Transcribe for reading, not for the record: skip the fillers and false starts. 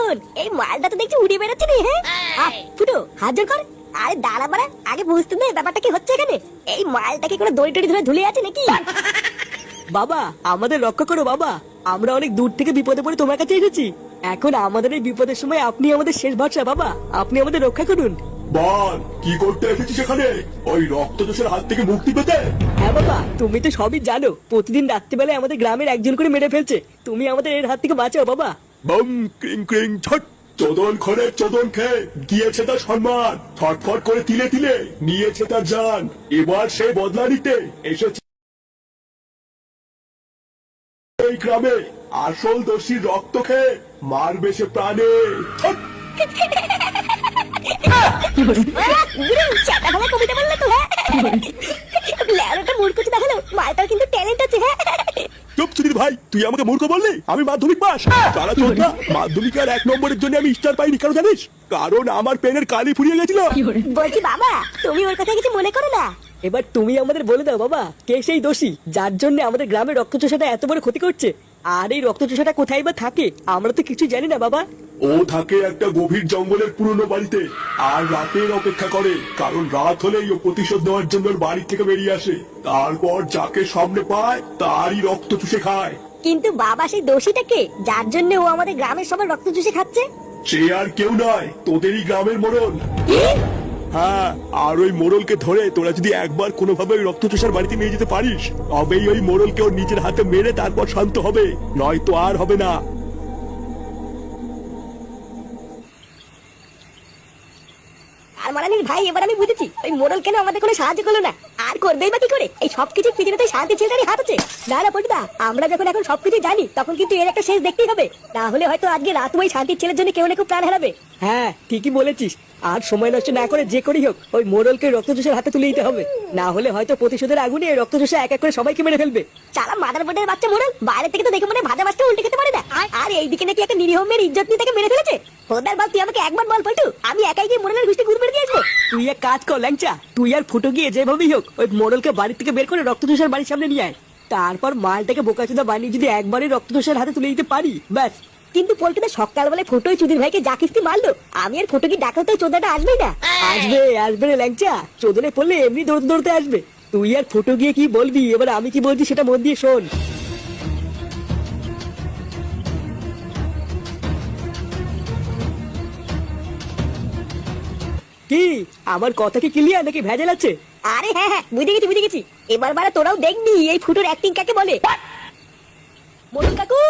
শোন, এই মালটা তো দেখছি উড়ে বেড়াচ্ছে রে। হ্যাঁ ফুটো হাত জোর কর। আরে দাঁড়া বাড়া, আগে বুঝতে দে ব্যাপারটা কি হচ্ছে এখানে। এই মালটাকে কোনো দড়ি টড়ি ধরে ঝুলে আছে নাকি? বাবা আমাদের রক্ষা করো বাবা, আমরা অনেক দূর থেকে বিপদে পড়ে তোমার কাছে এসেছি। এখন আমাদের এই বিপদের সময় আপনি আমাদের শেষ ভরসা বাবা, আপনি আমাদের রক্ষা করুন। বল কি করতে এসেছিস এখানে? ওই রক্তচোষের হাত থেকে মুক্তি পেতে? হ্যাঁ বাবা, তুমি তো সবই জানো, প্রতিদিন রাত্রিবেলায় আমাদের গ্রামের একজন করে মেরে ফেলছে। তুমি আমাদের এর হাত থেকে বাঁচাও বাবা। বম ক্রিং ক্রিং ছট। চোদন খরে চোদন খেয়ে গিয়েছে তার সম্মান, ছটফট করে তিলে তিলে নিয়েছে তার জান। এবার সে বদলা নিতে এসেছে এই গ্রামে। আসল দোষীর রক্ত খেয়ে মারবে সে প্রাণে। ছট। চাটা ভাঙা কবিতা বললে তো। হ্যাঁ ল্যারোটা মূর্খটি দেখালো, মালটার কিন্তু ট্যালেন্ট আছে। হ্যাঁ চুপ সুধীর ভাই, তুই আমাকে মূর্খ বললি? আমি মাধ্যমিক পাস। তারা চোদ্দা মাধ্যমিকের 1 নম্বরের জন্য আমি স্টার পাইনি, কেন জানিস? কারণ আমার পেনের কালি ফুরিয়ে গেছিল। বলছি বাবা, তুমি ওর কথা কিছু মনে করো না। এবার তুমি আমাদের বলে দাও বাবা, কে সেই দোষী যার জন্য আমাদের গ্রামের রক্তচোষাটা এত বড় ক্ষতি করছে? আর এই রক্তচোষাটা কোথায় বা থাকে আমরা তো কিছু জানি না বাবা। ও থাকে একটা গভীর জঙ্গলের পুরনো বাড়িতে, আর রাতের অপেক্ষা করে। কারণ রাত হলেই ও প্রতিশোধ নেওয়ার জন্য ওর বাড়ি থেকে বেরিয়ে আসে। তারপর যাকে সামনে পায় তারই রক্ত চুষে খায়। কিন্তু বাবা, সেই দোষীটা কে যার জন্য ও আমাদের গ্রামের সবার রক্ত চুষে খাচ্ছে? সে আর কেউ নয়, তোদেরই গ্রামের মোড়ল। হ্যাঁ, আর ওই মোড়লকে ধরে তোরা যদি একবার কোনোভাবে ওই রক্তচোষার বাড়িতে নিয়ে যেতে পারিস, তবেই ওই মোড়লকে ওর নিজের হাতে মেরে তারপর শান্ত হবে, নয়তো আর হবে না। আর মারানির ভাই, এবার আমি বুঝেছি ওই মোড়ল কেন আমাদের কোনো সাহায্য করলো না। আর করবেই বা কি করে? এই সবকিছু পৃথিবীতে শান্তি ছেলেটারই হাত আছে। না না পটুদা, আমরা যখন এখন সবকিছু জানি তখন কিন্তু এর একটা শেষ দেখতেই হবে। না হলে হয়তো আজকে রাত ওই শান্তির ছেলের জন্য কেউ না কেউ প্রাণ হারাবে। হ্যাঁ ঠিকই বলেছিস, আর সময় নষ্ট না করে যে করেই হোক ওই মোড়লকে রক্তচোষার হাতে তুলে দিতে হবে। না হলে হয়তো প্রতিশোধের আগুনে রক্তচোষা এক এক করে সবাইকে মেরে ফেলবে। চালা মাদার বোর্ডের বাচ্চা মোড়ল, বাইরে থেকে তো দেখে মনে ভাজা মাছটা উল্টে খেতে পারে না। আর এইদিকে নাকি একটা নিরীহ মেয়ের ইজ্জত নিয়ে তাকে মেরে ফেলেছে। হোদার বাপ, তুই আমাকে একবার বল পল্টু, আমি একাই গিয়ে মোড়লের গুষ্টি গুড় মেরে দিয়ে আসবো। তুই এক কাজ কর ল্যাংচা, তুই আর ফুটো গিয়ে যেভাবেই হোক ওই মোড়লকে বাড়ি থেকে বের করে রক্তচোষার বাড়ির সামনে নিয়ে আয়। তারপর মালটাকে বোকাচোদা বানিয়ে যদি একবারই রক্তচোষার হাতে তুলে দিতে পারি, ব্যাস। কিন্তু পল্টুদা সকালবেলায় ফটোই চুদির ভাইকে যা কিস্তি মারলো, আমি আর ফটো কি ডাকলে তো চোদাটা আসবেই না। আসবে আসবে রে ল্যাংচা, চোদনে পড়লে এমনি দৌড়তে দৌড়তে আসবে। তুই আর ফুটো গিয়ে কি বলবি, এবার আমি কি বলছি সেটা মন দিয়ে শোন। কি আমার কথা কি ক্লিয়ার নাকি ভেজাল আছে? আরে হ্যাঁ হ্যাঁ, বুঝে গেছি। এবার তোরাও দেখবি এই ফুটোর অ্যাক্টিং কাকে বলে। মোড়ল কাকু,